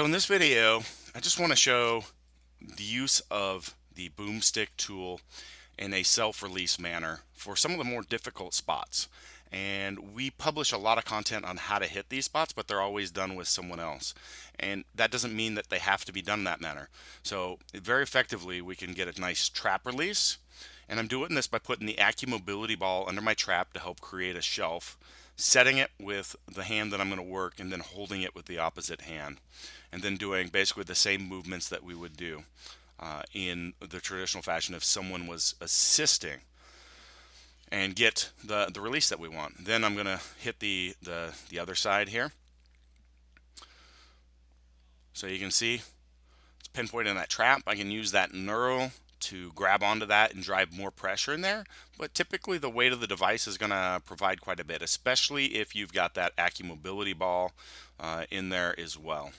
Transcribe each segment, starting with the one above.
So in this video, I just want to show the use of the Boomstick tool in a self-release manner for some of the more difficult spots. And we publish a lot of content on how to hit these spots, but they're always done with someone else. And that doesn't mean that they have to be done in that manner. So very effectively, we can get a nice trap release. And I'm doing this by putting the AccuMobility ball under my trap to help create a shelf, setting it with the hand that I'm going to work, and then holding it with the opposite hand. And then doing basically the same movements that we would do in the traditional fashion if someone was assisting, and get the release that we want. Then I'm going to hit the other side here. So you can see it's pinpointing that trap. I can use that knurl to grab onto that and drive more pressure in there, but typically the weight of the device is going to provide quite a bit, especially if you've got that AccuMobility ball in there as well.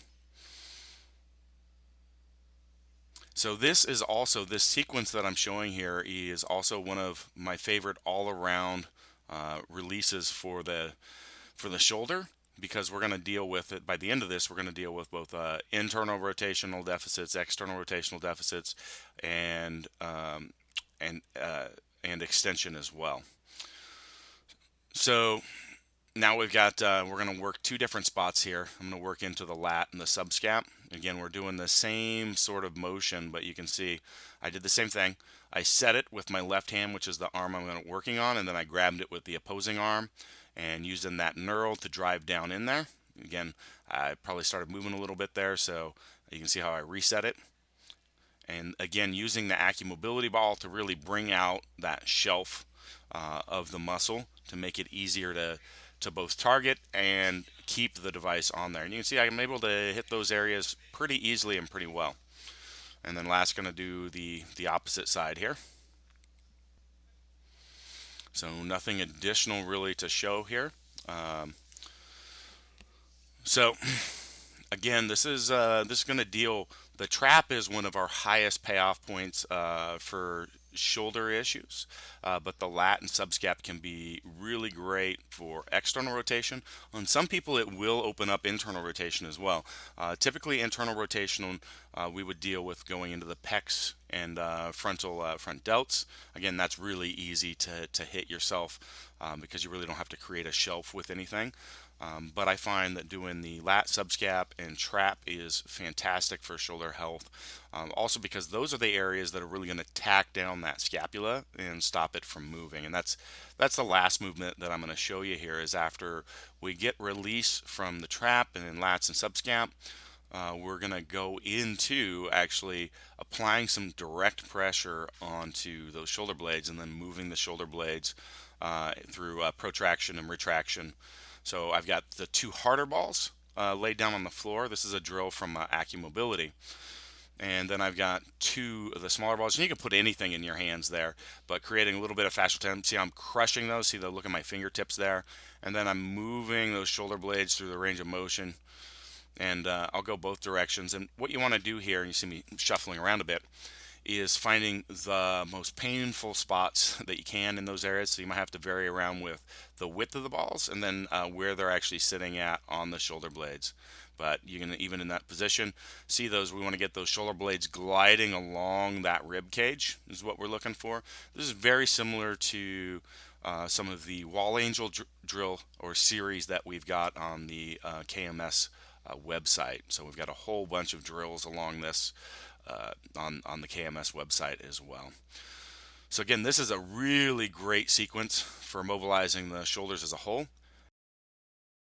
So this sequence that I'm showing here is also one of my favorite all-around releases for the shoulder, because we're going to deal with it. By the end of this, we're going to deal with both internal rotational deficits, external rotational deficits, and extension as well. So now we've got, we're going to work two different spots here. I'm going to work into the lat and the subscap. Again, we're doing the same sort of motion, but you can see I did the same thing. I set it with my left hand, which is the arm I'm working on, and then I grabbed it with the opposing arm and using that knurl to drive down in there. Again, I probably started moving a little bit there, so you can see how I reset it. And again, using the AccuMobility ball to really bring out that shelf of the muscle to make it easier to both target and keep the device on there. And you can see I'm able to hit those areas pretty easily and pretty well. And then last, going to do the opposite side here. So nothing additional really to show here. So again, this is going to deal. The trap is one of our highest payoff points for shoulder issues, but the lat and subscap can be really great for external rotation. On some people, it will open up internal rotation as well. Typically, internal rotation we would deal with going into the pecs and front delts. Again, that's really easy to hit yourself because you really don't have to create a shelf with anything. But I find that doing the lat, subscap, and trap is fantastic for shoulder health. Also because those are the areas that are really going to tack down that scapula and stop it from moving. And that's the last movement that I'm going to show you here, is after we get release from the trap and then lats and subscap, we're going to go into actually applying some direct pressure onto those shoulder blades and then moving the shoulder blades through protraction and retraction. So I've got the two harder balls laid down on the floor. This is a drill from AccuMobility. And then I've got two of the smaller balls. And you can put anything in your hands there, but creating a little bit of fascial tension. See, I'm crushing those. See the look at my fingertips there. And then I'm moving those shoulder blades through the range of motion. And I'll go both directions. And what you want to do here, and you see me shuffling around a bit, is finding the most painful spots that you can in those areas. So you might have to vary around with the width of the balls and then where they're actually sitting at on the shoulder blades. But you can, even in that position, see those. We want to get those shoulder blades gliding along that rib cage is what we're looking for. This is very similar to some of the wall angel drill or series that we've got on the KMS website. So we've got a whole bunch of drills along this on the KMS website as well. So again, this is a really great sequence for mobilizing the shoulders as a whole.